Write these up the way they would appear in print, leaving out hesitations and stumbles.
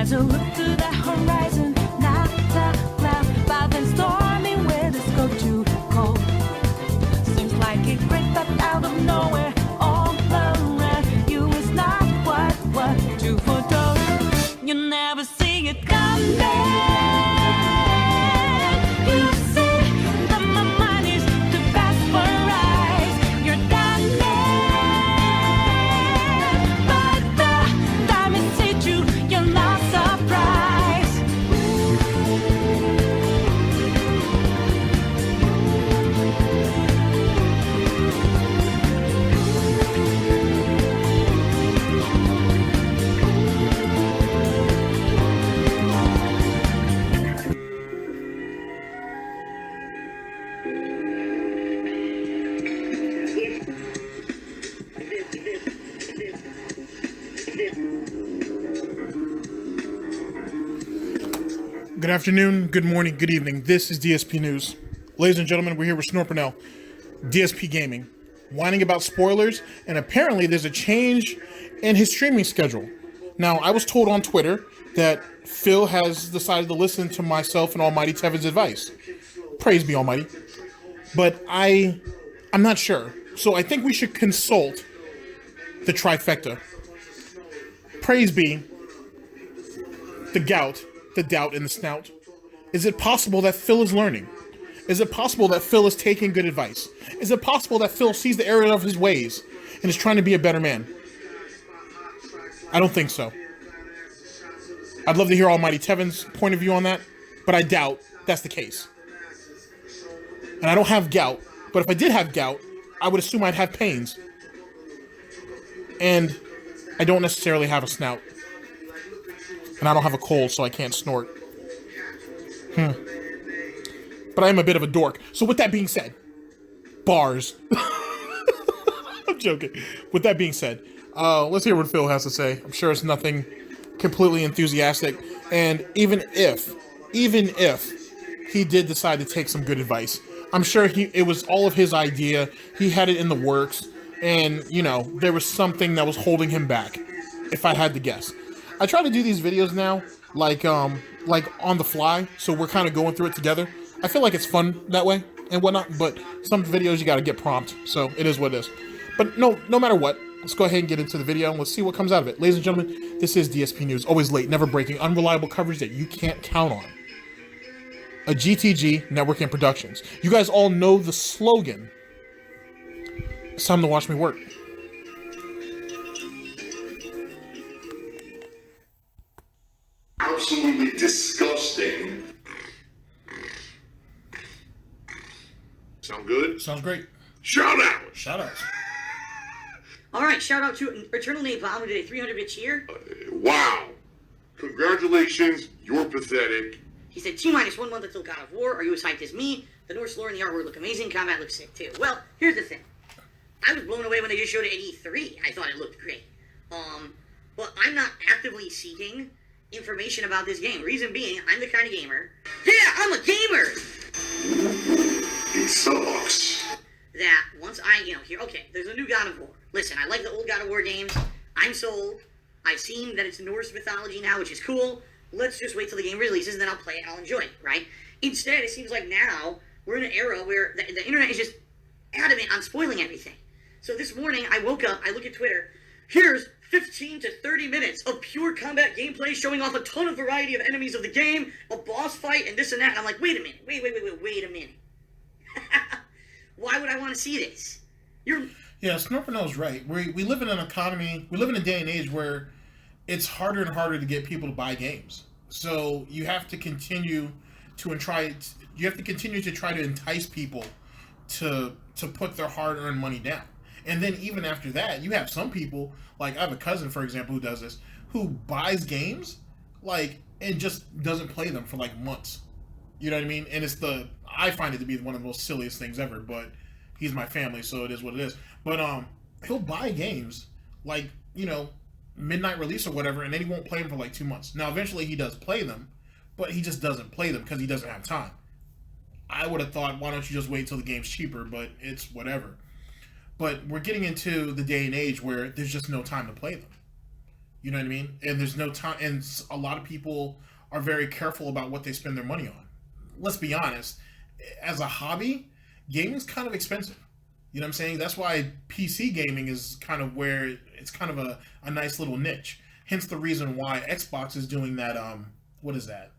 As I look to the horizon, not a cloud, but then stormy weather's go too cold. Seems like it crept up out of nowhere, all around you is not what you foretold. You never see it coming. You see that my mind is too fast for eyes. You're done, but the time is hit you, you're not surprised. Good afternoon, good morning, good evening. This is DSP News. Ladies and gentlemen, we're here with Snort, Burnell, Dspgaming, whining about spoilers, and apparently there's a change in his streaming schedule. Now, I was told on Twitter that Phil has decided to listen to myself and Almighty Tevin's advice. Praise be Almighty. But I'm not sure. So I think we should consult the trifecta. Praise be the gout, the doubt in the snout. Is it possible that Phil is learning? Is it possible that Phil is taking good advice? Is it possible that Phil sees the error of his ways and is trying to be a better man? I don't think so. I'd love to hear Almighty Tevin's point of view on that, but I doubt that's the case. And I don't have gout, but if I did have gout, I would assume I'd have pains. And I don't necessarily have a snout. And I don't have a cold, so I can't snort. But I am a bit of a dork. So with that being said, bars. I'm joking. With that being said, let's hear what Phil has to say. I'm sure it's nothing completely enthusiastic. And even if he did decide to take some good advice, I'm sure it was all of his idea. He had it in the works. And, you know, there was something that was holding him back, if I had to guess. I try to do these videos now, like on the fly, so we're kind of going through it together. I feel like it's fun that way and whatnot, but some videos you got to get prompt, so it is what it is. But no matter what, let's go ahead and get into the video and let's see what comes out of it. Ladies and gentlemen, this is DSP News, always late, never breaking, unreliable coverage that you can't count on. A GTG Networking Productions. You guys all know the slogan. It's time to watch me work. Absolutely disgusting. Sound good? Sounds great. Shout out! Shout out. Alright, shout out to Eternal Nate Bomb who did a 300-bit cheer. Wow. Congratulations, you're pathetic. He said, T-minus 1 month until God of War. Are you as hyped as me? The Norse lore and the artwork look amazing. Combat looks sick too. Well, here's the thing. I was blown away when they just showed it at E3. I thought it looked great. But I'm not actively seeking information about this game. Reason being, I'm the kind of gamer. Yeah, I'm a gamer! It sucks. That once I, hear, okay, there's a new God of War. Listen, I like the old God of War games. I'm sold. I've seen that it's Norse Mythology now, which is cool. Let's just wait till the game releases and then I'll play it and I'll enjoy it, right? Instead, it seems like now we're in an era where the internet is just adamant on spoiling everything. So this morning, I woke up, I look at Twitter, here's 15 to 30 minutes of pure combat gameplay showing off a ton of variety of enemies of the game, a boss fight, and this and that. And I'm like, wait a minute, wait a minute. Why would I want to see this? Yeah, Snorpinell's right. We live in an economy, we live in a day and age where it's harder and harder to get people to buy games. So you have to continue to try to entice people to put their hard-earned money down. And then even after that, you have some people, like I have a cousin, for example, who does this, who buys games, and just doesn't play them for, months. You know what I mean? And I find it to be one of the most silliest things ever, but he's my family, so it is what it is. But he'll buy games, midnight release or whatever, and then he won't play them for 2 months. Now, eventually he does play them, but he just doesn't play them because he doesn't have time. I would have thought, why don't you just wait till the game's cheaper, but it's whatever. But we're getting into the day and age where there's just no time to play them. You know what I mean? And there's no time, and a lot of people are very careful about what they spend their money on. Let's be honest, as a hobby, gaming's kind of expensive. You know what I'm saying? That's why PC gaming is kind of where it's kind of a nice little niche. Hence the reason why Xbox is doing that, what is that?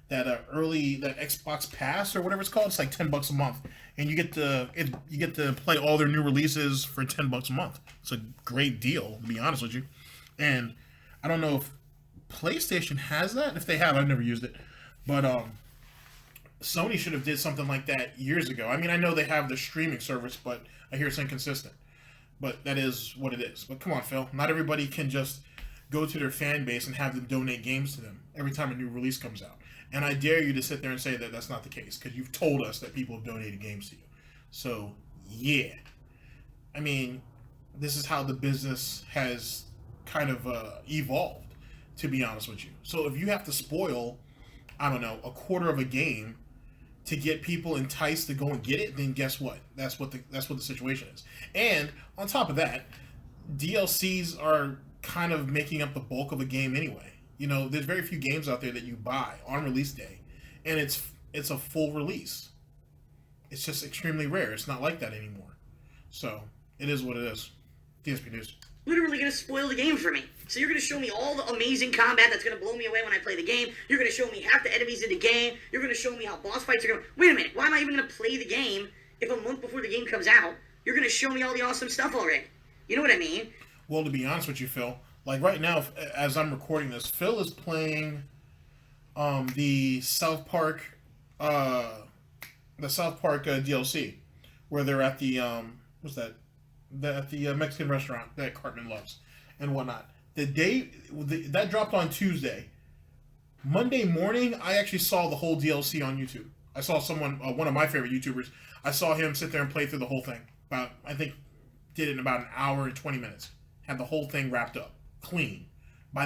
That Xbox Pass or whatever it's called. It's like $10 a month, and you get to play all their new releases for $10 a month. It's a great deal, to be honest with you. And I don't know if PlayStation has that. If they have, I've never used it. But Sony should have did something like that years ago. I mean, I know they have the streaming service, but I hear it's inconsistent. But that is what it is. But come on, Phil. Not everybody can just go to their fan base and have them donate games to them every time a new release comes out. And I dare you to sit there and say that that's not the case, because you've told us that people have donated games to you. So, yeah. I mean, this is how the business has kind of evolved, to be honest with you. So if you have to spoil, I don't know, a quarter of a game to get people enticed to go and get it, then guess what? That's what the situation is. And on top of that, DLCs are kind of making up the bulk of a game anyway. You know, there's very few games out there that you buy on release day, and it's a full release. It's just extremely rare. It's not like that anymore. So it is what it is. DSP News. Literally gonna spoil the game for me. So you're gonna show me all the amazing combat that's gonna blow me away when I play the game. You're gonna show me half the enemies in the game. You're gonna show me how boss fights are gonna. Wait a minute. Why am I even gonna play the game if a month before the game comes out, you're gonna show me all the awesome stuff already? You know what I mean? Well, to be honest with you, Phil, like right now, as I'm recording this, Phil is playing the South Park DLC, where they're at the at the Mexican restaurant that Cartman loves and whatnot. That dropped on Tuesday. Monday morning, I actually saw the whole DLC on YouTube. I saw someone, one of my favorite YouTubers, I saw him sit there and play through the whole thing. I think did it in about an hour and 20 minutes. Had the whole thing wrapped up, clean. By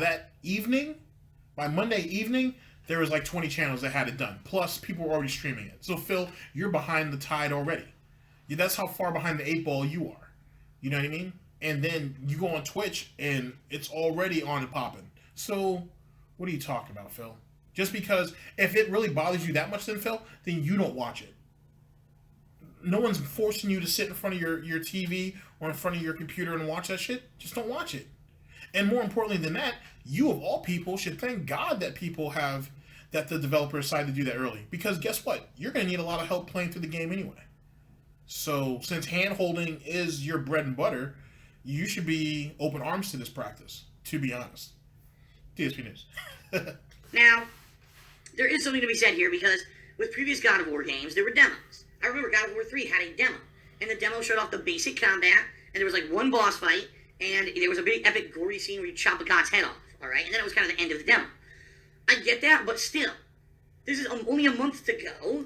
Monday evening, there was like 20 channels that had it done. Plus, people were already streaming it. So, Phil, you're behind the tide already. That's how far behind the 8 ball you are. You know what I mean? And then you go on Twitch, and it's already on and popping. So, what are you talking about, Phil? Just because, if it really bothers you that much, then, Phil, then you don't watch it. No one's forcing you to sit in front of your TV or in front of your computer and watch that shit. Just don't watch it. And more importantly than that, you of all people should thank God that the developers decided to do that early. Because guess what? You're going to need a lot of help playing through the game anyway. So since hand-holding is your bread and butter, you should be open arms to this practice, to be honest. DSP News. Now, there is something to be said here, because with previous God of War games, there were demos. I remember God of War 3 had a demo, and the demo showed off the basic combat, and there was like one boss fight, and there was a big epic gory scene where you chop a god's head off, alright? And then it was kind of the end of the demo. I get that, but still, this is only a month to go,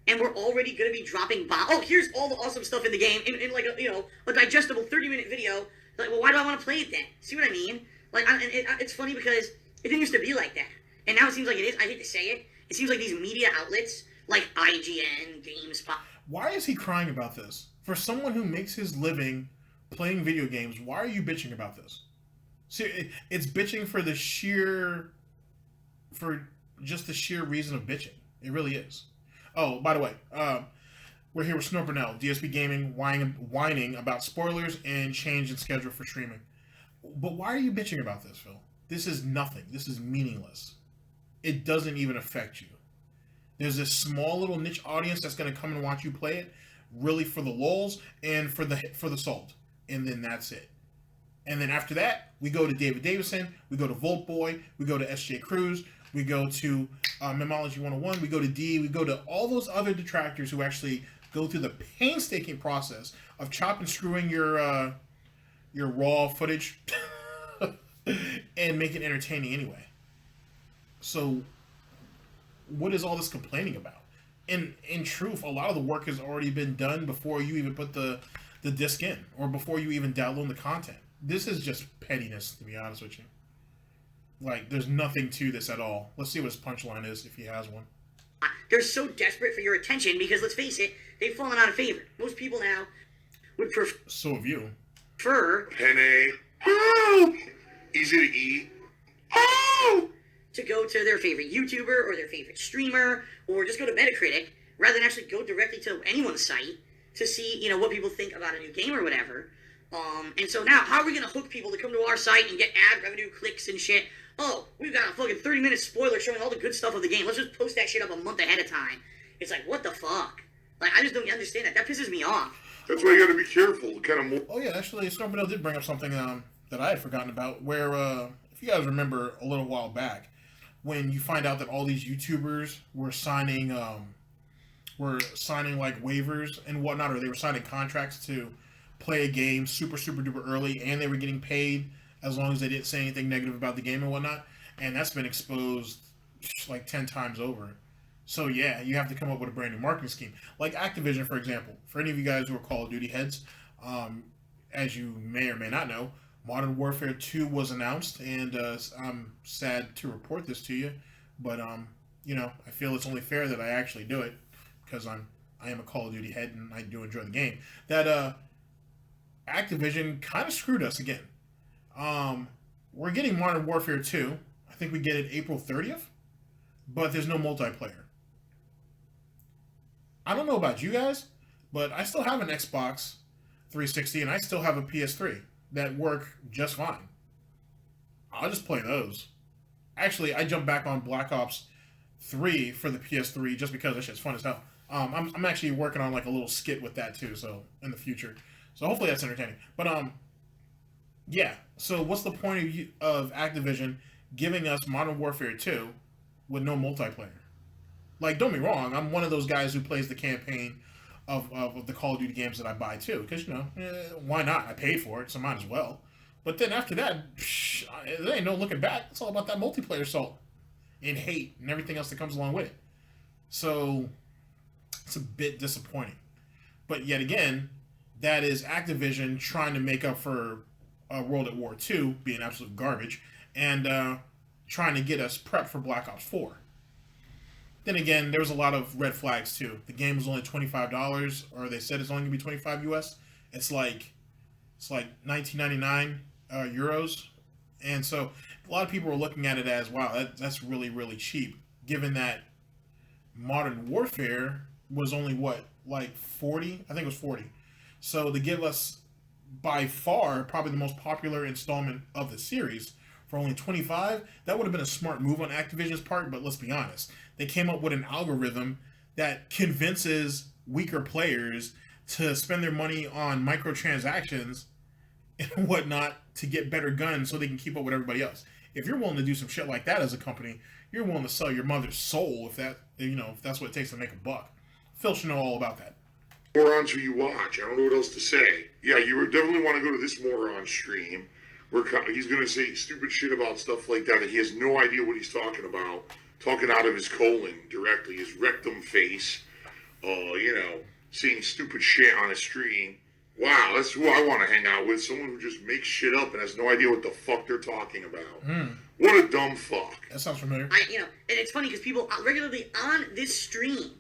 and we're already going to be dropping bombs. Oh, here's all the awesome stuff in the game, in like a digestible 30-minute video. Like, well, why do I want to play it then? See what I mean? Like, it's funny because it didn't used to be like that, and now it seems like it is. I hate to say it. It seems like these media outlets, like IGN, GameSpot. Why is he crying about this? For someone who makes his living playing video games, why are you bitching about this? See, it's bitching for just the sheer reason of bitching. It really is. Oh, by the way, we're here with Snort, Burnell, Dspgaming, whining about spoilers and change in schedule for streaming. But why are you bitching about this, Phil? This is nothing. This is meaningless. It doesn't even affect you. There's this small little niche audience that's going to come and watch you play it, really for the lulz and for the salt, and then that's it. And then after that, we go to David Davison, we go to Volt Boy, we go to SJ Cruz, we go to Mythology 101, we go to D, we go to all those other detractors who actually go through the painstaking process of chop and screwing your raw footage and make it entertaining anyway. So what is all this complaining about? In truth, a lot of the work has already been done before you even put the disc in, or before you even download the content. This is just pettiness, to be honest with you. Like, there's nothing to this at all. Let's see what his punchline is, if he has one. They're so desperate for your attention because, let's face it, they've fallen out of favor. Most people now would prefer... So have you. Penny. Help! Easy to eat. Oh! To go to their favorite YouTuber or their favorite streamer, or just go to Metacritic, rather than actually go directly to anyone's site to see, you know, what people think about a new game or whatever. And so now, how are we going to hook people to come to our site and get ad revenue, clicks, and shit? Oh, we've got a fucking 30-minute spoiler showing all the good stuff of the game. Let's just post that shit up a month ahead of time. It's like, what the fuck? Like, I just don't understand that. That pisses me off. That's why you gotta be careful. Oh yeah, actually, Snort did bring up something that I had forgotten about. Where, if you guys remember, a little while back, when you find out that all these YouTubers were signing like waivers and whatnot, or they were signing contracts to play a game super duper early, and they were getting paid as long as they didn't say anything negative about the game and whatnot, and that's been exposed like 10 times over. So yeah, you have to come up with a brand new marketing scheme. Like Activision, for example. For any of you guys who are Call of Duty heads, as you may or may not know, Modern Warfare 2 was announced, and I'm sad to report this to you, but you know, I feel it's only fair that I actually do it, because I am a Call of Duty head and I do enjoy the game. That Activision kind of screwed us again. We're getting Modern Warfare 2. I think we get it April 30th, but there's no multiplayer. I don't know about you guys, but I still have an Xbox 360 and I still have a PS3 that work just fine. I'll just play those. Actually, I jumped back on Black Ops 3 for the PS3 just because that shit's fun as hell. I'm actually working on like a little skit with that too, so in the future. So hopefully that's entertaining. But yeah. So what's the point of Activision giving us Modern Warfare 2 with no multiplayer? Like, don't be wrong, I'm one of those guys who plays the campaign of the Call of Duty games that I buy too, because, you know, why not? I paid for it, so might as well. But then after that, there ain't no looking back. It's all about that multiplayer salt and hate and everything else that comes along with it. So it's a bit disappointing. But yet again, that is Activision trying to make up for World at War 2 being absolute garbage, and trying to get us prepped for Black Ops 4. Then again, there was a lot of red flags too. The game was only $25, or they said it's only gonna be 25 US. It's like $19.99 euros, and so a lot of people were looking at it as, wow, that's really cheap, given that Modern Warfare was only like 40? I think it was 40. So to give us by far probably the most popular installment of the series for only 25, that would have been a smart move on Activision's part, but let's be honest. They came up with an algorithm that convinces weaker players to spend their money on microtransactions and whatnot to get better guns so they can keep up with everybody else. If you're willing to do some shit like that as a company, you're willing to sell your mother's soul if that's what it takes to make a buck. Phil should know all about that. Morons who you watch. I don't know what else to say. Yeah, you would definitely want to go to this moron stream where he's going to say stupid shit about stuff like that he has no idea what he's talking about. Talking out of his colon directly, his rectum face. Saying stupid shit on a stream. Wow, that's who I want to hang out with. Someone who just makes shit up and has no idea what the fuck they're talking about. What a dumb fuck. That sounds familiar. And it's funny because people regularly on this stream,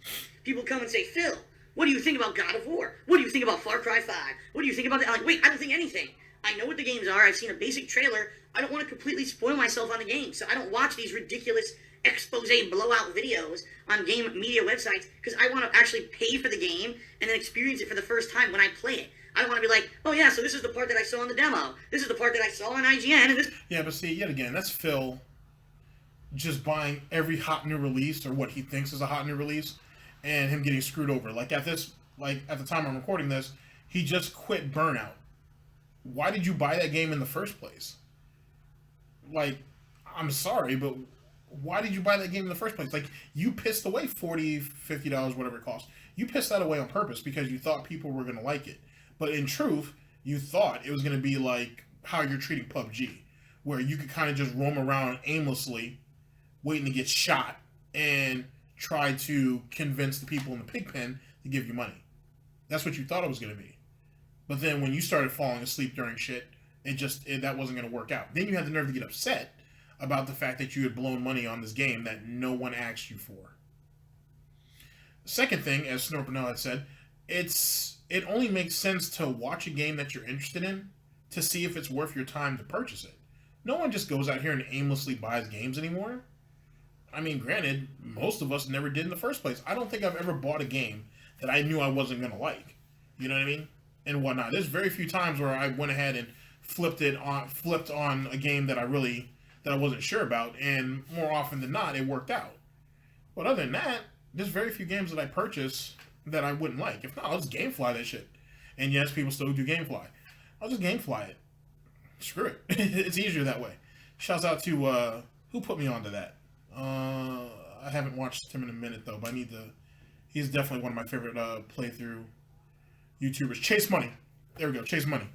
people come and say, Phil, what do you think about God of War? What do you think about Far Cry 5? What do you think about that? I'm like, wait, I don't think anything. I know what the games are. I've seen a basic trailer. I don't want to completely spoil myself on the game, so I don't watch these ridiculous expose blowout videos on game media websites because I want to actually pay for the game and then experience it for the first time when I play it. I don't want to be like, oh yeah, so this is the part that I saw in the demo. This is the part that I saw on IGN. And this. Yeah, but see, yet again, that's Phil just buying every hot new release or what he thinks is a hot new release, and him getting screwed over. Like at the time I'm recording this, he just quit Burnout. Why did you buy that game in the first place? Like, I'm sorry, but why did you buy that game in the first place? Like, you pissed away $40, $50, whatever it costs. You pissed that away on purpose because you thought people were going to like it. But in truth, you thought it was going to be like how you're treating PUBG, where you could kind of just roam around aimlessly, waiting to get shot, and try to convince the people in the pig pen to give you money. That's what you thought it was going to be. But then when you started falling asleep during shit, that wasn't going to work out. Then you had the nerve to get upset about the fact that you had blown money on this game that no one asked you for. Second thing, as Snort had said, it only makes sense to watch a game that you're interested in to see if it's worth your time to purchase it. No one just goes out here and aimlessly buys games anymore. I mean, granted, most of us never did in the first place. I don't think I've ever bought a game that I knew I wasn't going to like. You know what I mean? And whatnot. There's very few times where I went ahead and flipped on a game that I wasn't sure about, and more often than not, it worked out. But other than that, there's very few games that I purchase that I wouldn't like. If not, I'll just GameFly that shit. And yes, people still do GameFly. I'll just GameFly it. Screw it. It's easier that way. Shouts out to, who put me onto that? I haven't watched him in a minute, though, but he's definitely one of my favorite playthrough YouTubers. Chase Money. There we go, Chase Money.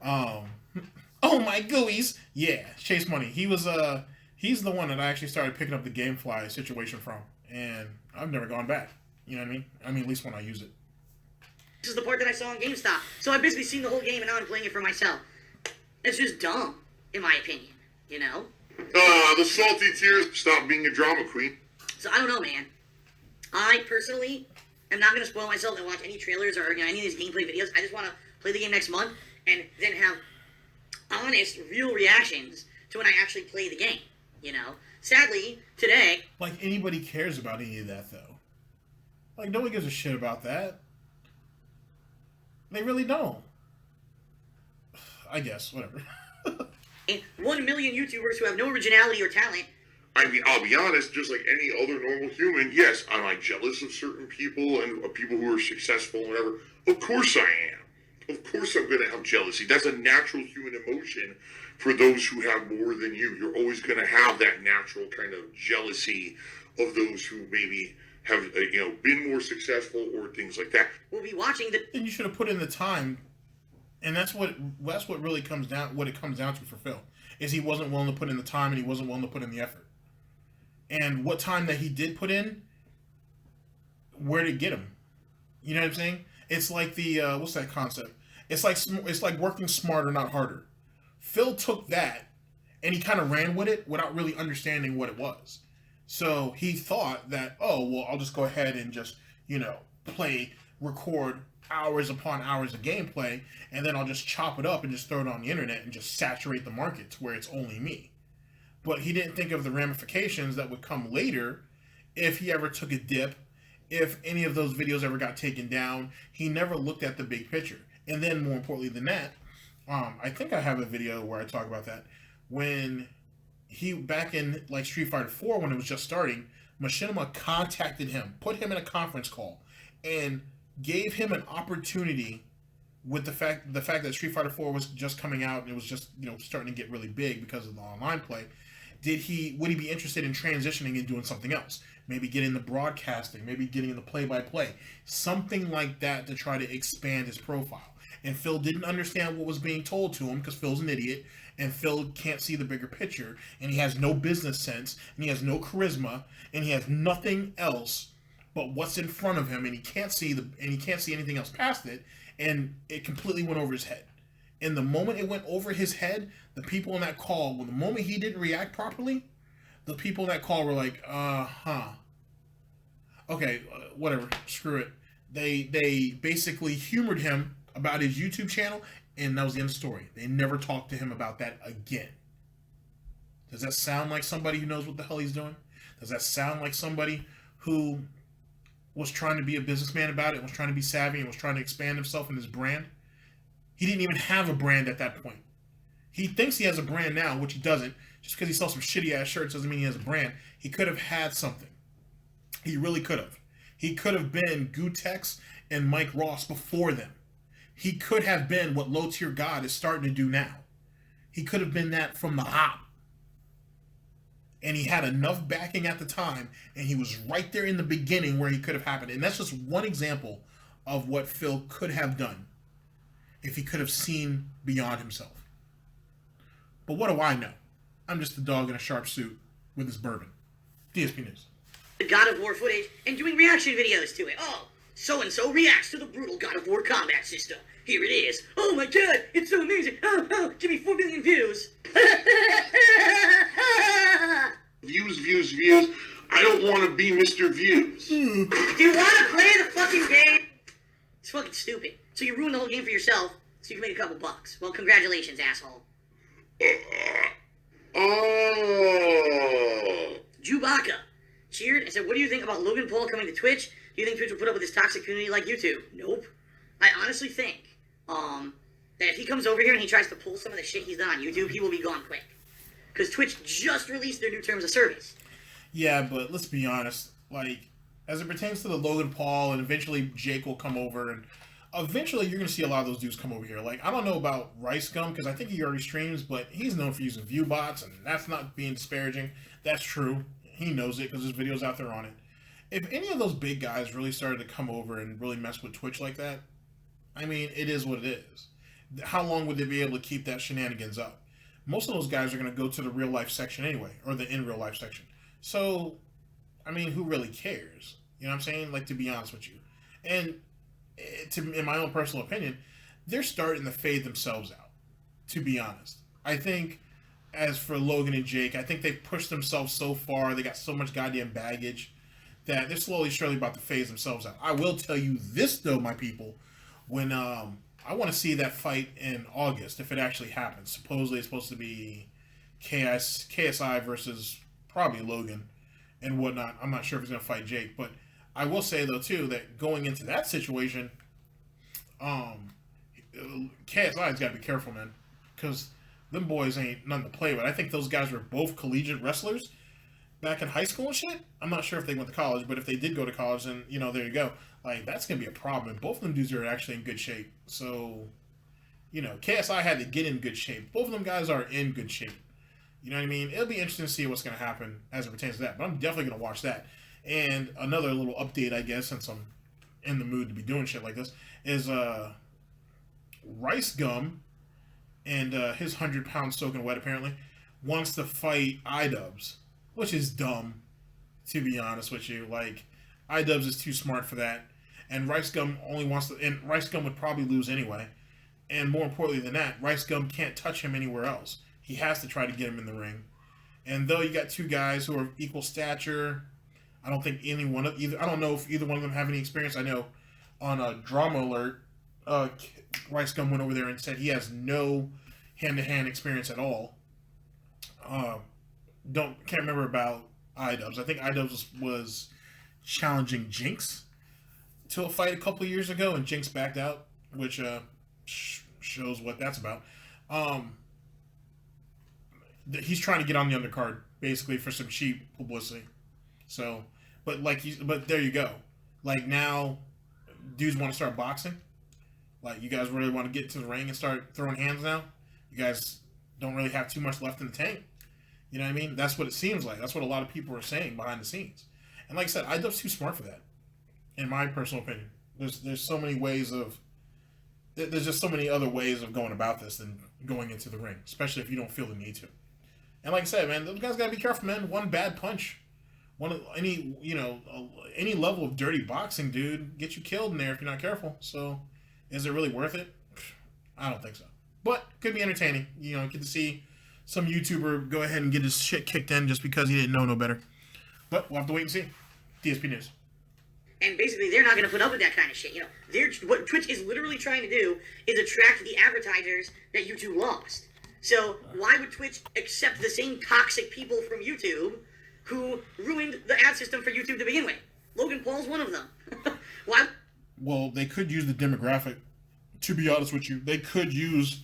Oh my gooeyes! Yeah, Chase Money. He's the one that I actually started picking up the GameFly situation from, and I've never gone back. You know what I mean? I mean, at least when I use it. This is the part that I saw on GameStop. So I've basically seen the whole game, and now I'm playing it for myself. It's just dumb, in my opinion. You know? The salty tears. Stop being a drama queen. So I don't know, man. I personally am not going to spoil myself and watch any trailers or any of these gameplay videos. I just want to play the game next month and then have honest, real reactions to when I actually play the game. You know? Sadly, today... Like, anybody cares about any of that, though. Like, no one gives a shit about that. They really don't. I guess, whatever. And 1 million YouTubers who have no originality or talent. I mean, I'll be honest, just like any other normal human, yes, am I jealous of certain people and of people who are successful and whatever? Of course I am. Of course I'm going to have jealousy. That's a natural human emotion for those who have more than you. You're always going to have that natural kind of jealousy of those who maybe have, been more successful or things like that. We'll be watching the... Then you should have put in the time. And that's what really comes down, what it comes down to for Phil, is he wasn't willing to put in the time and he wasn't willing to put in the effort. And what time that he did put in, where did it get him? You know what I'm saying? It's like the, what's that concept? It's like working smarter, not harder. Phil took that and he kind of ran with it without really understanding what it was. So he thought that, oh, well, I'll just go ahead and just, record hours upon hours of gameplay, and then I'll just chop it up and just throw it on the internet and just saturate the market to where it's only me. But he didn't think of the ramifications that would come later if he ever took a dip, if any of those videos ever got taken down. He never looked at the big picture. And then, more importantly than that, I think I have a video where I talk about that. When he, back in like Street Fighter 4, when it was just starting, Machinima contacted him, put him in a conference call, and gave him an opportunity with the fact that Street Fighter 4 was just coming out and it was just starting to get really big because of the online play. Would he be interested in transitioning and doing something else? Maybe getting into broadcasting, maybe getting into play-by-play, something like that to try to expand his profile. And Phil didn't understand what was being told to him because Phil's an idiot and Phil can't see the bigger picture and he has no business sense and he has no charisma and he has nothing else but what's in front of him, and he can't see anything else past it, and it completely went over his head. And the moment it went over his head, the people in that call, the moment he didn't react properly, the people in that call were like, okay, whatever, screw it. They basically humored him about his YouTube channel, and that was the end of the story. They never talked to him about that again. Does that sound like somebody who knows what the hell he's doing? Does that sound like somebody who was trying to be a businessman about it, was trying to be savvy, and was trying to expand himself and his brand? He didn't even have a brand at that point. He thinks he has a brand now, which he doesn't. Just because he sells some shitty-ass shirts doesn't mean he has a brand. He could have had something. He really could have. He could have been Gutex and Mike Ross before them. He could have been what Low Tier God is starting to do now. He could have been that from the hop. And he had enough backing at the time, and he was right there in the beginning where he could have happened. And that's just one example of what Phil could have done if he could have seen beyond himself. But what do I know? I'm just a dog in a sharp suit with his bourbon. DSP News. The God of War footage and doing reaction videos to it. Oh, so-and-so reacts to the brutal God of War combat system. Here it is. Oh my god, it's so amazing. Oh, give me 4 billion views. Views. I don't want to be Mr. Views. Do you want to play the fucking game? It's fucking stupid. So you ruined the whole game for yourself, so you can make a couple bucks. Well, congratulations, asshole. Oh. Chewbacca cheered and said, "What do you think about Logan Paul coming to Twitch? Do you think Twitch will put up with this toxic community like YouTube?" Nope. I honestly think that if he comes over here and he tries to pull some of the shit he's done on YouTube, he will be gone quick. Because Twitch just released their new terms of service. Yeah, but let's be honest. Like, as it pertains to the Logan Paul, and eventually Jake will come over, and eventually you're going to see a lot of those dudes come over here. Like, I don't know about Rice Gum, because I think he already streams, but he's known for using view bots, and that's not being disparaging. That's true. He knows it, because there's videos out there on it. If any of those big guys really started to come over and really mess with Twitch like that, I mean, it is what it is. How long would they be able to keep that shenanigans up? Most of those guys are going to go to the real life section anyway, or the in real life section. So, I mean, who really cares? You know what I'm saying? Like, to be honest with you. And in my own personal opinion, they're starting to fade themselves out, to be honest. I think, as for Logan and Jake, I think they've pushed themselves so far, they got so much goddamn baggage, that they're slowly, surely about to phase themselves out. I will tell you this, though, my people, when, I want to see that fight in August, if it actually happens. Supposedly it's supposed to be KSI versus probably Logan and whatnot. I'm not sure if he's going to fight Jake, but I will say, though, too, that going into that situation, KSI's got to be careful, man, because them boys ain't nothing to play with. I think those guys were both collegiate wrestlers back in high school and shit. I'm not sure if they went to college, but if they did go to college, then, you know, there you go. Like, that's going to be a problem. And both of them dudes are actually in good shape. So, you know, KSI had to get in good shape. Both of them guys are in good shape. You know what I mean? It'll be interesting to see what's going to happen as it pertains to that. But I'm definitely going to watch that. And another little update, I guess, since I'm in the mood to be doing shit like this, is Rice Gum and his 100-pound soaking wet, apparently, wants to fight iDubbbz, which is dumb, to be honest with you. Like, iDubbbz is too smart for that. And Rice Gum only wants to... And Rice Gum would probably lose anyway. And more importantly than that, Rice Gum can't touch him anywhere else. He has to try to get him in the ring. And though you got two guys who are equal stature, I don't think I don't know if either one of them have any experience. I know on a Drama Alert, Rice Gum went over there and said he has no hand-to-hand experience at all. Can't remember about iDubbbz. I think iDubbbz was challenging Jinx to a fight a couple of years ago, and Jinx backed out, which shows what that's about. He's trying to get on the undercard, basically, for some cheap publicity. So, but there you go. Like, now, dudes want to start boxing. Like, you guys really want to get to the ring and start throwing hands now? You guys don't really have too much left in the tank. You know what I mean? That's what it seems like. That's what a lot of people are saying behind the scenes. And like I said, iDubbbz's too smart for that, in my personal opinion. There's so many ways of... There's just so many other ways of going about this than going into the ring, especially if you don't feel the need to. And like I said, man, those guys gotta be careful, man. One bad punch, any level of dirty boxing, dude, get you killed in there if you're not careful. So, is it really worth it? I don't think so. But could be entertaining. You know, get to see some YouTuber go ahead and get his shit kicked in just because he didn't know no better. But we'll have to wait and see. DSP News. And basically, they're not going to put up with that kind of shit. You know, what Twitch is literally trying to do is attract the advertisers that YouTube lost. So why would Twitch accept the same toxic people from YouTube who ruined the ad system for YouTube to begin with? Logan Paul's one of them. Why? Well, they could use the demographic. To be honest with you, they could use,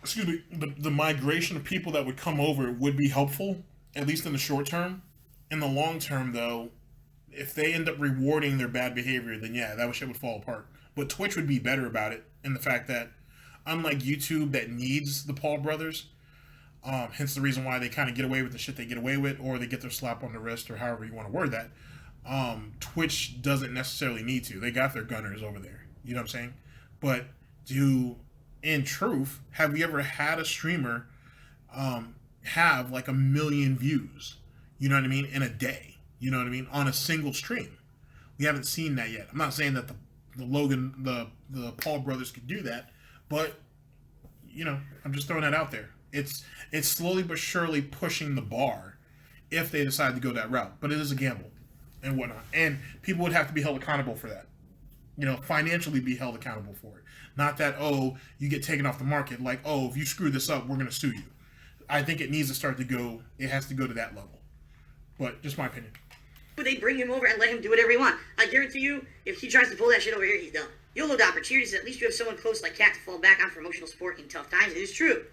the migration of people that would come over would be helpful, at least in the short term. In the long term, though, if they end up rewarding their bad behavior, then yeah, that shit would fall apart. But Twitch would be better about it in the fact that, unlike YouTube that needs the Paul brothers, hence the reason why they kind of get away with the shit they get away with, or they get their slap on the wrist, or however you want to word that, Twitch doesn't necessarily need to. They got their gunners over there. You know what I'm saying? But in truth, have you ever had a streamer have like 1 million views? You know what I mean? In a day. You know what I mean? On a single stream. We haven't seen that yet. I'm not saying that the Paul brothers could do that, but you know, I'm just throwing that out there. It's slowly but surely pushing the bar if they decide to go that route. But it is a gamble and whatnot. And people would have to be held accountable for that. You know, financially be held accountable for it. Not that, oh, you get taken off the market, like, oh, if you screw this up, we're going to sue you. I think it needs to start to go. It has to go to that level. But just my opinion. But they bring him over and let him do whatever he wants. I guarantee you, if he tries to pull that shit over here, he's done. YOLO Dopper, cheers. At least you have someone close like Kat to fall back on for emotional support in tough times. It is true.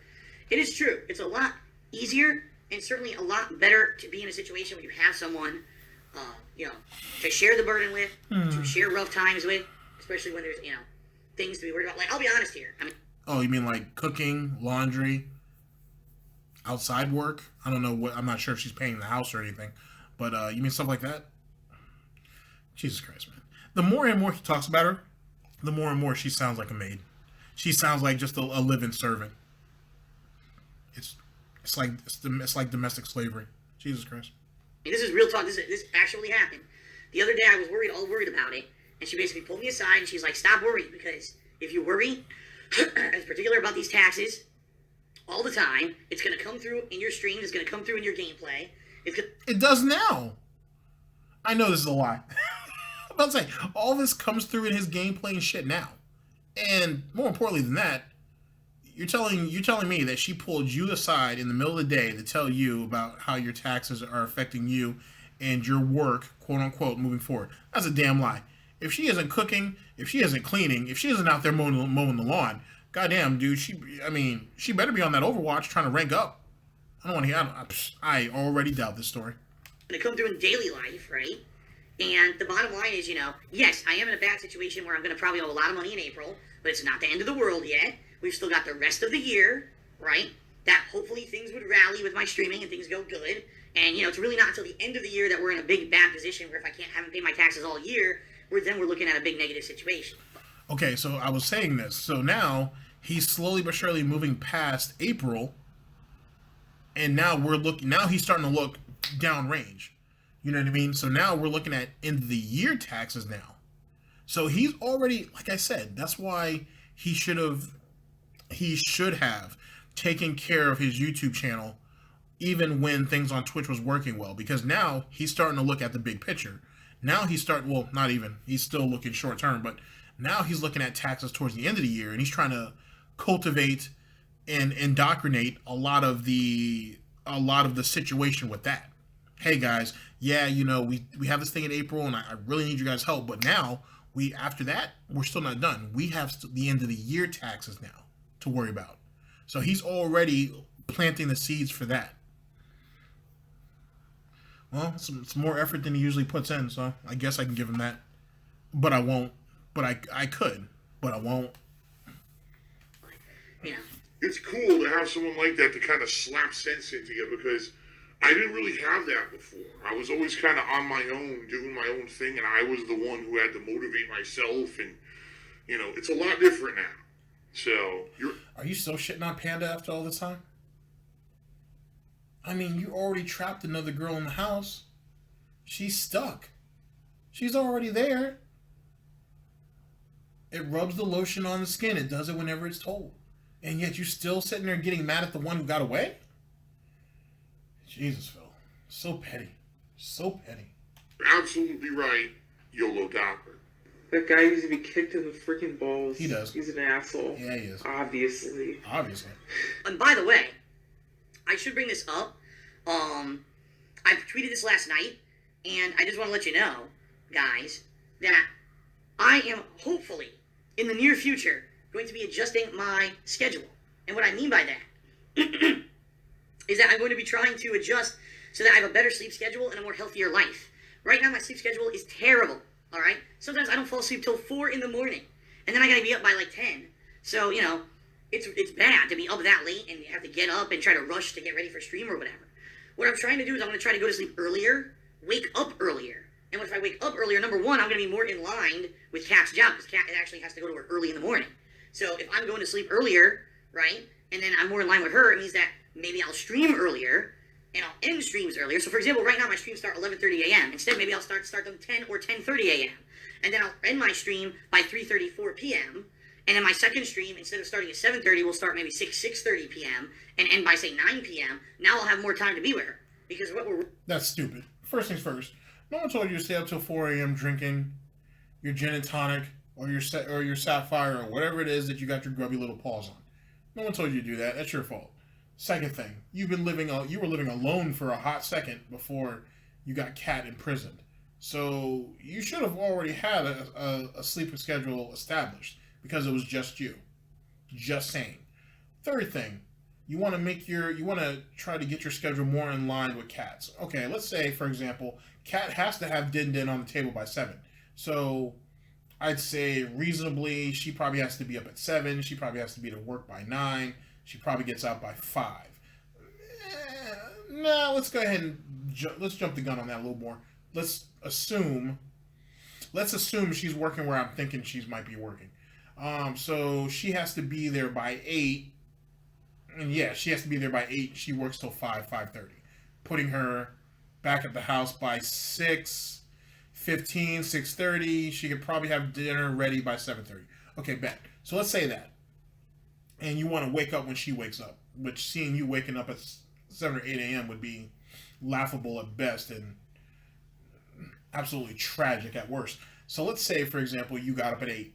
It is true. It's a lot easier and certainly a lot better to be in a situation where you have someone, to share the burden with, to share rough times with, especially when there's, things to be worried about. Like, I'll be honest here. I mean, oh, you mean like cooking, laundry, outside work? I don't know what. I'm not sure if she's paying the house or anything, but you mean stuff like that? Jesus Christ, man! The more and more he talks about her, the more and more she sounds like a maid. She sounds like just a living servant. It's like domestic slavery. Jesus Christ. this is real talk. This actually happened. The other day I was all worried about it, and she basically pulled me aside and she's like, "Stop worrying, because if you worry, as particular about these taxes, all the time, it's going to come through in your streams. It's going to come through in your gameplay. It does now. I know this is a lie. I'm about to say, all this comes through in his gameplay and shit now. And more importantly than that, you're telling me that she pulled you aside in the middle of the day to tell you about how your taxes are affecting you and your work, quote unquote, moving forward. That's a damn lie. If she isn't cooking, if she isn't cleaning, if she isn't out there mowing the lawn, goddamn, dude, she better be on that Overwatch trying to rank up. I already doubt this story. Going to come through in daily life, right? And the bottom line is, yes, I am in a bad situation where I'm going to probably owe a lot of money in April, but it's not the end of the world yet. We've still got the rest of the year, right? That hopefully things would rally with my streaming and things go good. And, it's really not until the end of the year that we're in a big bad position where if I haven't paid my taxes all year, we're looking at a big negative situation. Okay, so I was saying this. So now he's slowly but surely moving past April, and now he's starting to look downrange. You know what I mean? So now we're looking at end of the year taxes now. So he's already, like I said, that's why he should have taken care of his YouTube channel even when things on Twitch was working well, because now he's starting to look at the big picture. Now he's still looking short term, but now he's looking at taxes towards the end of the year, and he's trying to cultivate and indoctrinate a lot of the situation with that. Hey guys, yeah, we have this thing in April, and I really need you guys' help, but now after that, we're still not done. We have the end of the year taxes now to worry about. So he's already planting the seeds for that. Well, it's more effort than he usually puts in, so I guess I can give him that. But I won't. But I could. But I won't. Yeah. It's cool to have someone like that to kind of slap sense into you, because I didn't really have that before. I was always kind of on my own, doing my own thing, and I was the one who had to motivate myself, and, it's a lot different now. So, Are you still shitting on Panda after all this time? I mean, you already trapped another girl in the house. She's stuck. She's already there. It rubs the lotion on the skin. It does it whenever it's told. And yet you're still sitting there getting mad at the one who got away? Jesus, Phil. So petty. So petty. absolutely right, YOLO Dopper. That guy needs to be kicked in the freaking balls. He does. He's an asshole. Yeah, he is. Obviously. And by the way, I should bring this up. I tweeted this last night, and I just want to let you know, guys, that I am hopefully, in the near future, going to be adjusting my schedule. And what I mean by that is that I'm going to be trying to adjust so that I have a better sleep schedule and a more healthier life. Right now, my sleep schedule is terrible, all right? Sometimes I don't fall asleep till 4 in the morning, and then I got to be up by like 10. So, it's bad to be up that late and have to get up and try to rush to get ready for stream or whatever. What I'm trying to do is I'm going to try to go to sleep earlier, wake up earlier. And if I wake up earlier, number one, I'm going to be more in line with Kat's job, because Kat actually has to go to work early in the morning. So if I'm going to sleep earlier, right, and then I'm more in line with her, it means that maybe I'll stream earlier, and I'll end streams earlier. So for example, right now my streams start 11:30 a.m. Instead, maybe I'll start them 10 or 10:30 a.m. And then I'll end my stream by 3:34 p.m. And then my second stream, instead of starting at 7:30, will start maybe 6:30 p.m. and end by, say, 9 p.m. Now I'll have more time to be with her. Because That's stupid. First things first. No one told you to stay up till 4 a.m. drinking your gin and tonic or your sapphire or whatever it is that you got your grubby little paws on. No one told you to do that. That's your fault. Second thing, you were living alone for a hot second before you got Kat imprisoned. So you should have already had a sleeping schedule established because it was just you. Just saying. Third thing, you want to try to get your schedule more in line with Kat's. Okay, let's say for example, Kat has to have din din on the table by 7. So I'd say reasonably, she probably has to be up at 7. She probably has to be to work by 9. She probably gets out by 5. No, let's go ahead and let's jump the gun on that a little more. Let's assume she's working where I'm thinking she might be working. So she has to be there by 8. And yeah, she has to be there by 8. She works till 5:30, putting her back at the house by 6:15, 6:30. She could probably have dinner ready by 7:30. Okay, bet. So let's say that. And you want to wake up when she wakes up, which seeing you waking up at 7 or 8 a.m. would be laughable at best and absolutely tragic at worst. So let's say, for example, you got up at 8.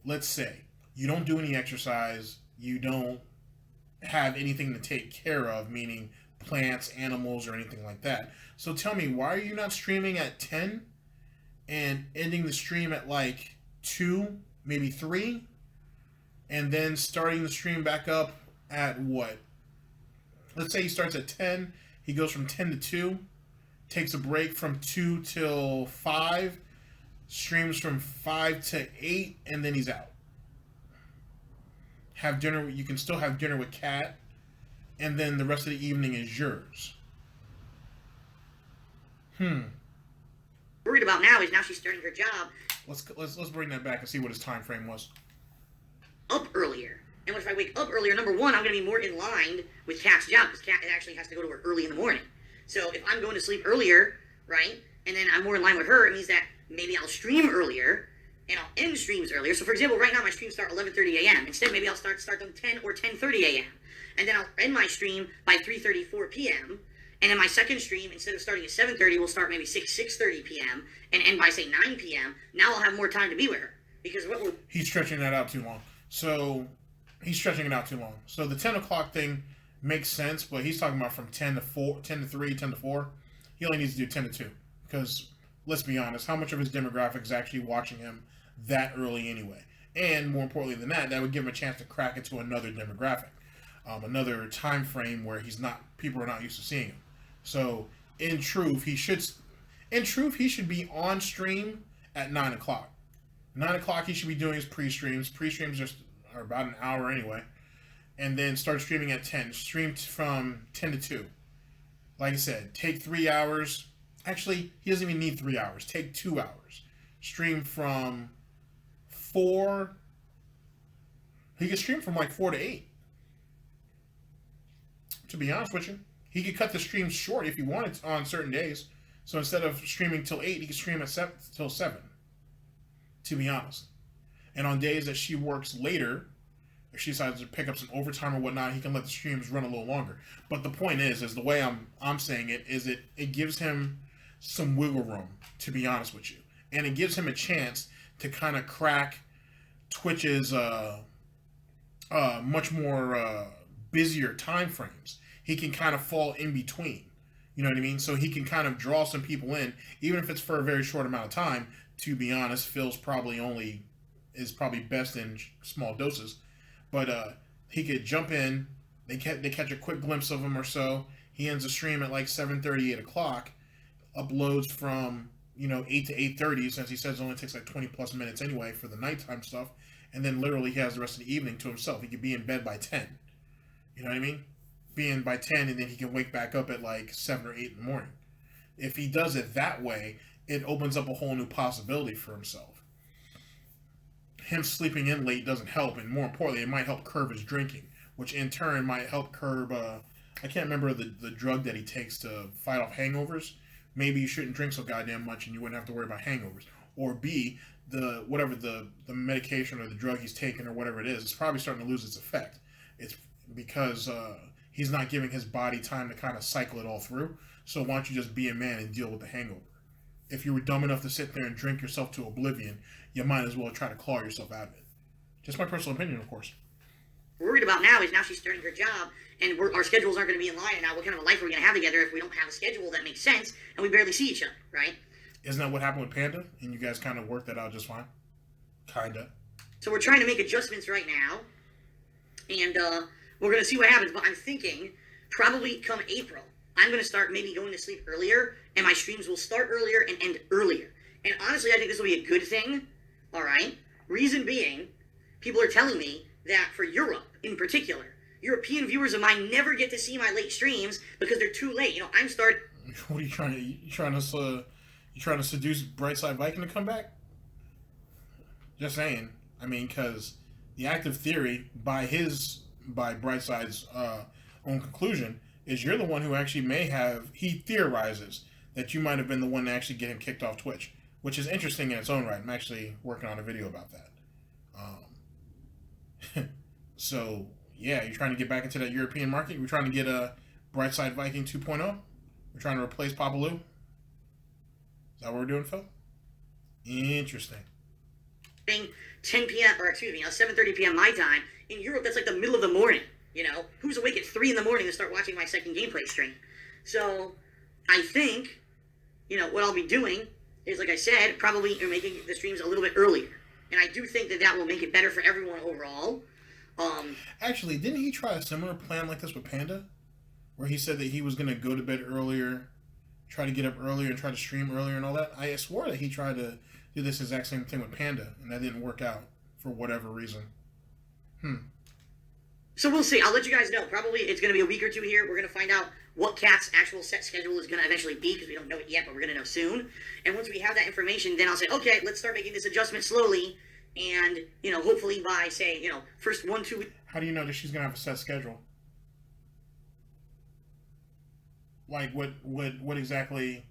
Let's say you don't do any exercise, you don't have anything to take care of, meaning plants, animals, or anything like that. So tell me, why are you not streaming at 10 and ending the stream at like 2, maybe 3? And then starting the stream back up at what? Let's say he starts at 10. He goes from 10 to 2. Takes a break from 2 till 5. Streams from 5 to 8. And then he's out. Have dinner. You can still have dinner with Kat. And then the rest of the evening is yours. Worried about now is now she's starting her job. Let's bring that back and see what his time frame was. Up earlier. And if I wake up earlier, number one, I'm going to be more in line with Kat's job because Kat actually has to go to work early in the morning. So if I'm going to sleep earlier, right, and then I'm more in line with her, it means that maybe I'll stream earlier and I'll end streams earlier. So for example, right now my streams start 11:30 a.m. Instead, maybe I'll start them 10 or 10:30 a.m. And then I'll end my stream by 3:34 p.m. And then my second stream, instead of starting at 7:30, will start maybe 6:30 p.m. and end by say 9 p.m. Now I'll have more time to be with her because what would he's stretching that out too long. So he's stretching it out too long. So the 10 o'clock thing makes sense, but he's talking about from 10 to 4, 10 to 3, 10 to 4. He only needs to do 10 to 2 because let's be honest, how much of his demographic is actually watching him that early anyway? And more importantly than that, that would give him a chance to crack into another demographic, another time frame where people are not used to seeing him. So in truth, he should be on stream at 9 o'clock. 9 o'clock, he should be doing his pre-streams. Pre-streams are about an hour anyway. And then start streaming at 10. Stream from 10 to 2. Like I said, take 3 hours. Actually, he doesn't even need 3 hours. Take 2 hours. Stream from 4. He could stream from like 4 to 8. To be honest with you. He could cut the streams short if he wanted on certain days. So instead of streaming till 8, he could stream till 7. To be honest. And on days that she works later, if she decides to pick up some overtime or whatnot, he can let the streams run a little longer. But the point is the way I'm saying it is it gives him some wiggle room, to be honest with you. And it gives him a chance to kind of crack Twitch's much more busier time frames. He can kind of fall in between. You know what I mean? So he can kind of draw some people in, even if it's for a very short amount of time. To be honest, Phil's is probably best in small doses. But he could jump in. They catch a quick glimpse of him or so. He ends the stream at like 7:30, 8 o'clock. Uploads from 8 to 8:30, since he says it only takes like 20 plus minutes anyway for the nighttime stuff. And then literally he has the rest of the evening to himself. He could be in bed by 10. You know what I mean? Be in by 10, and then he can wake back up at like 7 or 8 in the morning. If he does it that way, it opens up a whole new possibility for himself. Him sleeping in late doesn't help, and more importantly, it might help curb his drinking, which in turn might help curb, I can't remember the drug that he takes to fight off hangovers. Maybe you shouldn't drink so goddamn much and you wouldn't have to worry about hangovers. Or B, the medication or the drug he's taking or whatever it is, it's probably starting to lose its effect. It's because he's not giving his body time to kind of cycle it all through. So why don't you just be a man and deal with the hangover? If you were dumb enough to sit there and drink yourself to oblivion, you might as well try to claw yourself out of it. Just my personal opinion, of course. worried about now is now she's starting her job, and our schedules aren't going to be in line. And now, what kind of a life are we going to have together if we don't have a schedule that makes sense and we barely see each other, right? Isn't that what happened with Panda? And you guys kind of worked that out just fine? Kinda. So we're trying to make adjustments right now, and we're going to see what happens. But I'm thinking probably come April, I'm going to start maybe going to sleep earlier, and my streams will start earlier and end earlier. And honestly, I think this will be a good thing, all right? Reason being, people are telling me that for Europe in particular, European viewers of mine never get to see my late streams because they're too late. You know, I'm start. What are you trying to? You trying to seduce Brightside Viking to come back? Just saying. I mean, because the active theory by Brightside's own conclusion is you're the one who actually may have. He theorizes that you might have been the one to actually get him kicked off Twitch, which is interesting in its own right. I'm actually working on a video about that. So, yeah, you're trying to get back into that European market? We're trying to get a Brightside Viking 2.0? We're trying to replace Papa Lou? Is that what we're doing, Phil? Interesting. 10 p.m. or excuse me, 7:30 p.m. my time. In Europe, that's like the middle of the morning. You know, who's awake at 3 in the morning to start watching my second gameplay stream? So, I think, you know, what I'll be doing is, like I said, probably making the streams a little bit earlier. And I do think that that will make it better for everyone overall. Actually, didn't he try a similar plan like this with Panda? Where he said that he was going to go to bed earlier, try to get up earlier, and try to stream earlier and all that? I swore that he tried to do this exact same thing with Panda, and that didn't work out for whatever reason. So we'll see. I'll let you guys know. Probably it's going to be a week or two here. We're going to find out what Cat's actual set schedule is going to eventually be, because we don't know it yet, but we're going to know soon. And once we have that information, then I'll say, okay, let's start making this adjustment slowly. And, you know, hopefully by, say, you know, first 1-2 weeks. How do you know that she's going to have a set schedule? Like, what exactly,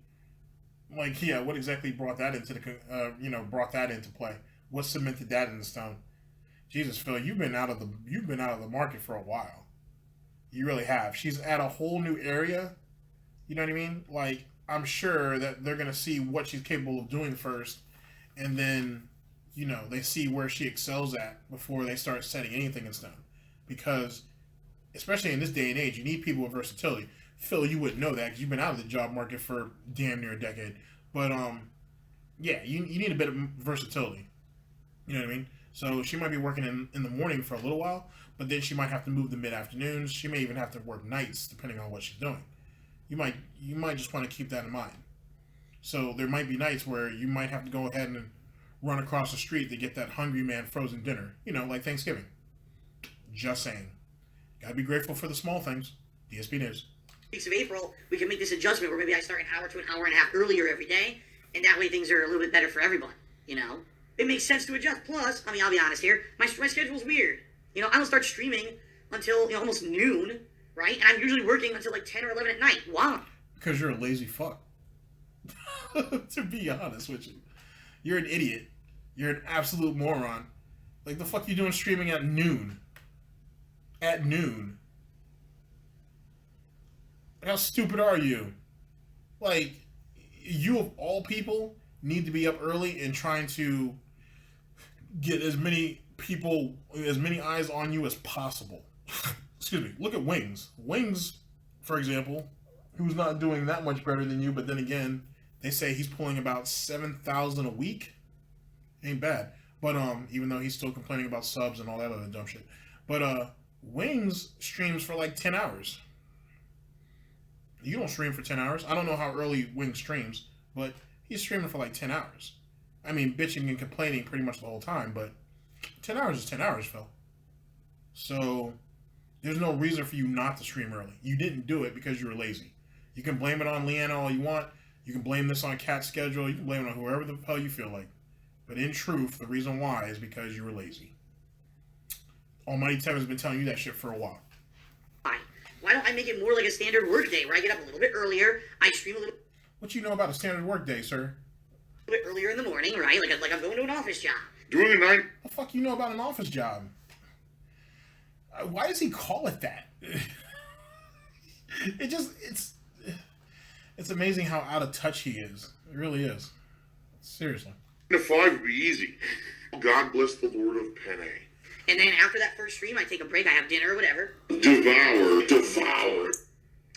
like, yeah, what exactly brought that into brought that into play? What cemented that in the stone? Jesus, Phil, you've been out of the market for a while. You really have. She's at a whole new area. You know what I mean? Like, I'm sure that they're going to see what she's capable of doing first, and then, you know, they see where she excels at before they start setting anything in stone. Because, especially in this day and age, you need people with versatility. Phil, you wouldn't know that because you've been out of the job market for damn near a decade. But, yeah, you need a bit of versatility. You know what I mean? So she might be working in the morning for a little while, but then she might have to move to mid-afternoons. She may even have to work nights, depending on what she's doing. You might just want to keep that in mind. So there might be nights where you might have to go ahead and run across the street to get that hungry man frozen dinner. You know, like Thanksgiving. Just saying. Gotta be grateful for the small things. DSP News. Weeks of April, we can make this adjustment where maybe I start an hour to an hour and a half earlier every day, and that way things are a little bit better for everyone, you know? It makes sense to adjust. Plus, I mean, I'll be honest here, my schedule's weird. You know, I don't start streaming until, you know, almost noon, right? And I'm usually working until like 10 or 11 at night. Wow. Because you're a lazy fuck. To be honest with you. You're an idiot. You're an absolute moron. Like, the fuck you doing streaming at noon? At noon. How stupid are you? Like, you of all people need to be up early and trying to get as many people, as many eyes on you as possible. Excuse me. Look at Wings. Wings, for example, who's not doing that much better than you, but then again, they say he's pulling about 7,000 a week. Ain't bad. But even though he's still complaining about subs and all that other dumb shit. But Wings streams for like 10 hours. You don't stream for 10 hours. I don't know how early Wings streams, but he's streaming for like 10 hours. I mean, bitching and complaining pretty much the whole time, but 10 hours is 10 hours, Phil. So there's no reason for you not to stream early. You didn't do it because you were lazy. You can blame it on Leanna all you want. You can blame this on Cat's schedule. You can blame it on whoever the hell you feel like. But in truth, the reason why is because you were lazy. Almighty Tev has been telling you that shit for a while. Why don't I make it more like a standard work day where I get up a little bit earlier, I stream a little What you know about a standard work day, sir? bit earlier in the morning, right? Like I'm going to an office job. Doing a night. What the fuck you know about an office job? Why does he call it that? It's amazing how out of touch he is. It really is. Seriously. To 5 would be easy. God bless the Lord of Penne. And then after that first stream, I take a break. I have dinner or whatever. Devour.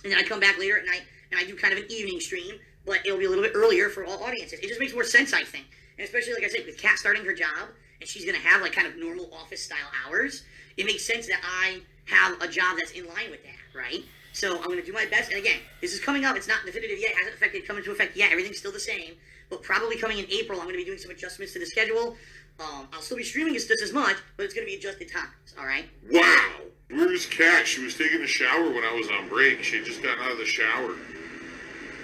And then I come back later at night, and I do kind of an evening stream, but it'll be a little bit earlier for all audiences. It just makes more sense, I think. And especially, like I said, with Kat starting her job, and she's going to have, like, kind of normal office-style hours, it makes sense that I have a job that's in line with that, right? So I'm going to do my best. And again, this is coming up. It's not definitive yet. It hasn't come into effect yet. Everything's still the same. But probably coming in April, I'm going to be doing some adjustments to the schedule. I'll still be streaming just as much, but it's going to be adjusted times, all right? Wow. Where's Kat? She was taking a shower when I was on break. She had just gotten out of the shower.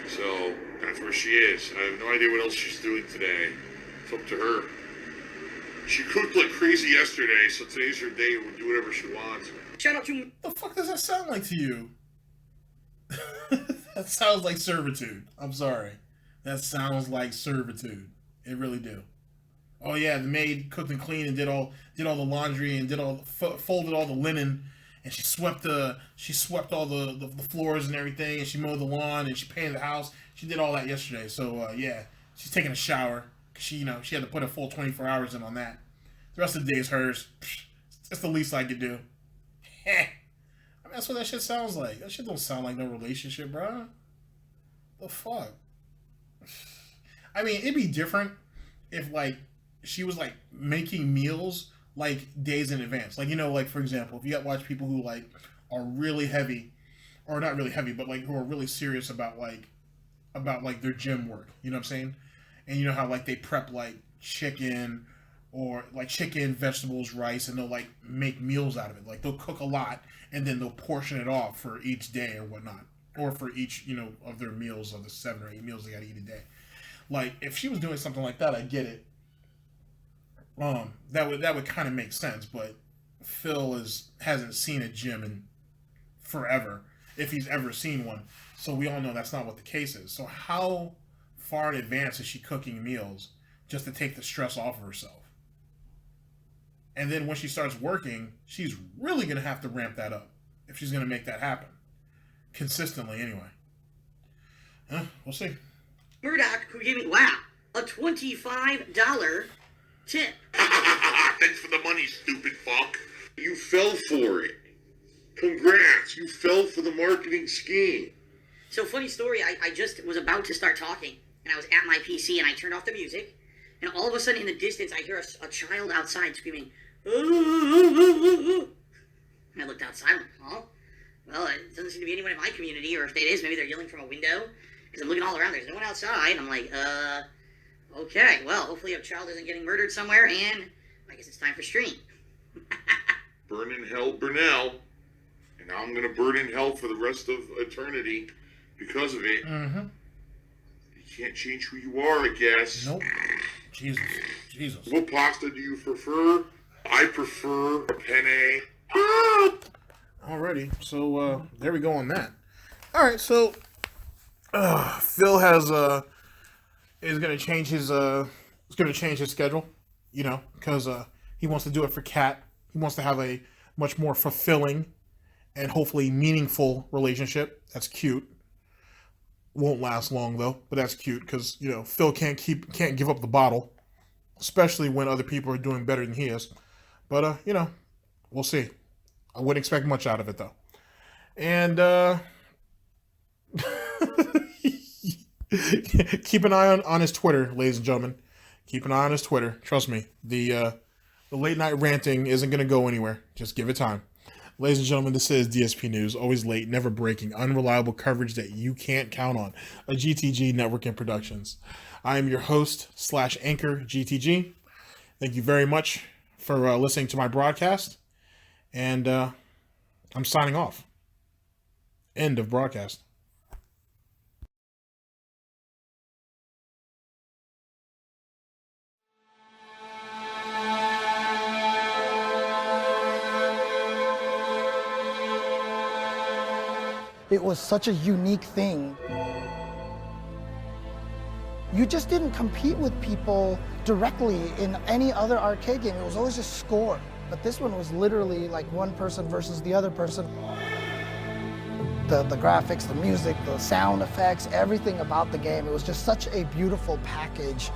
So that's where she is. I have no idea what else she's doing today. It's up to her. She cooked like crazy yesterday, so today's her day to do whatever she wants. Shout out to... The fuck does that sound like to you? That sounds like servitude. I'm sorry. That sounds like servitude. It really do. Oh yeah, the maid cooked and cleaned and did all the laundry and folded all the linen, and she swept all the floors and everything, and she mowed the lawn and she painted the house. She did all that yesterday. So yeah, she's taking a shower. She had to put a full 24 hours in on that. The rest of the day is hers. That's the least I could do. I mean, that's what that shit sounds like. That shit don't sound like no relationship, bro. The fuck? I mean, it'd be different if, like, she was, like, making meals, like, days in advance. Like, like, for example, if you watch people who, like, are really heavy, or not really heavy, but, like, who are really serious about their gym work. You know what I'm saying? And you know how, like, they prep, like, chicken, vegetables, rice, and they'll, like, make meals out of it. Like, they'll cook a lot, and then they'll portion it off for each day or whatnot. Or for each, of their meals, of the 7 or 8 meals they gotta eat a day. Like, if she was doing something like that, I get it. That would kind of make sense, but Phil hasn't seen a gym in forever, if he's ever seen one. So we all know that's not what the case is. So how far in advance is she cooking meals just to take the stress off of herself? And then when she starts working, she's really going to have to ramp that up if she's going to make that happen. Consistently, anyway. We'll see. Murdoch, who gave me, a $25 tip. Thanks for the money, stupid fuck. You fell for it. Congrats, you fell for the marketing scheme. So, funny story, I just was about to start talking, and I was at my PC, and I turned off the music, and all of a sudden, in the distance, I hear a child outside screaming, and I looked outside, well, it doesn't seem to be anyone in my community, or if it is, maybe they're yelling from a window, because I'm looking all around, there's no one outside, I'm like, okay, well, hopefully a child isn't getting murdered somewhere, and I guess it's time for stream. Burn in hell, Burnell, and now I'm going to burn in hell for the rest of eternity because of it. Mm-hmm. You can't change who you are, I guess. Nope. Jesus. What pasta do you prefer? I prefer penne. Alrighty, so there we go on that. All right, so Phil is gonna change his schedule, because he wants to do it for Kat. He wants to have a much more fulfilling and hopefully meaningful relationship. That's cute. Won't last long though, but that's cute because Phil can't give up the bottle, especially when other people are doing better than he is. But we'll see. I wouldn't expect much out of it, though. And keep an eye on his Twitter, ladies and gentlemen. Keep an eye on his Twitter. Trust me, the late night ranting isn't going to go anywhere. Just give it time. Ladies and gentlemen, this is DSP News. Always late, never breaking, unreliable coverage that you can't count on. A GTG Network and Productions. I am your host / anchor, GTG. Thank you very much for listening to my broadcast. And I'm signing off. End of broadcast. It was such a unique thing. You just didn't compete with people directly in any other arcade game. It was always just score. But this one was literally like one person versus the other person. The graphics, the music, the sound effects, everything about the game. It was just such a beautiful package.